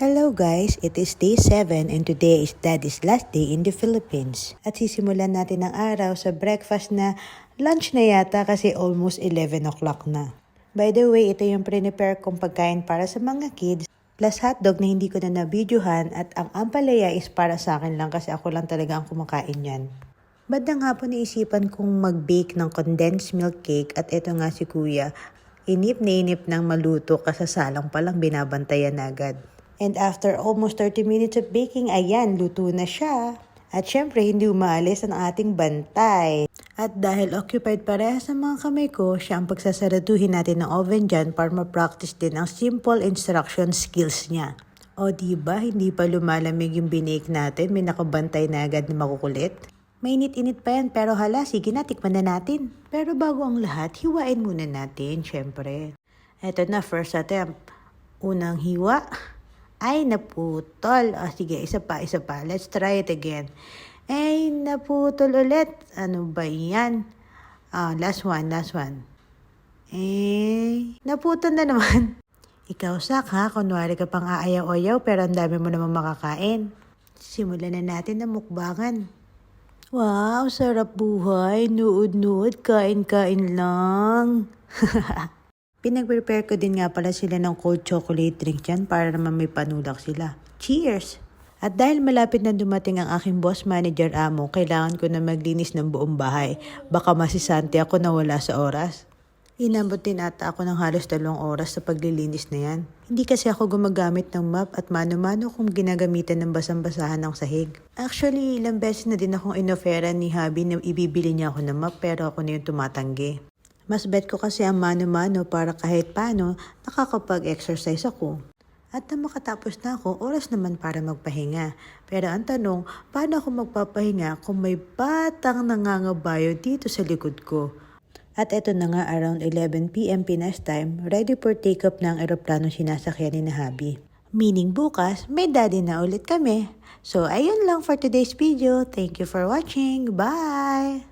Hello guys, it is day 7 and today is Daddy's last day in the Philippines. At sisimulan natin ang araw sa breakfast na lunch na yata kasi almost 11 o'clock na. By the way, ito yung prepare kong pagkain para sa mga kids plus hotdog na hindi ko na nabidyohan at ang ampalaya is para sa akin lang kasi ako lang talaga ang kumakain yan. Bandang hapon naisipan kong mag-bake ng condensed milk cake at ito nga si kuya. Inip na inip ng maluto kasasalang palang binabantayan agad. And after almost 30 minutes of baking, ayan, luto na siya. At syempre, hindi umaalis ang ating bantay. At dahil occupied pareha sa mga kamay ko, siya ang pagsasaraduhin natin ng oven dyan para ma-practice din ang simple instruction skills niya. O diba, hindi pa lumalamig yung binake natin, may nakabantay na agad na makukulit. Mainit-init pa yan, pero hala, sige na, tikman na natin. Pero bago ang lahat, hiwain muna natin, syempre. Eto na, first attempt. Unang hiwa. Ay, naputol. Sige, isa pa. Let's try it again. Ay, naputol ulit. Ano ba yan? Last one. Naputol na naman. Ikaw, Sak, ha? Kunwari ka pang aayaw-ayaw, pero ang dami mo naman makakain. Simulan na natin ang mukbangan. Wow, sarap buhay. Nuod-nuod, kain-kain lang. Pinag-prepare ko din nga pala sila ng cold chocolate drink dyan para naman may panulak sila. Cheers! At dahil malapit na dumating ang aking boss manager amo, kailangan ko na maglinis ng buong bahay. Baka masisante ako na wala sa oras. Inabot din ata ako ng halos 2 oras sa paglilinis na yan. Hindi kasi ako gumagamit ng mop at mano-mano kung ginagamitan ng basang-basahan ng sahig. Actually, ilang beses na din akong inoferan ni Habi na ibibili niya ako ng mop pero ako na yung tumatanggi. Mas bet ko kasi ang mano-mano para kahit paano nakakapag-exercise ako. At na makatapos na ako, oras naman para magpahinga. Pero ang tanong, paano ako magpapahinga kung may batang nangangabayo dito sa likod ko? At eto na nga around 11 PM Pinas time, ready for take-up ng eroplano sinasakyan ni Habi. Meaning bukas, may daddy na ulit kami. So ayun lang for today's video. Thank you for watching. Bye!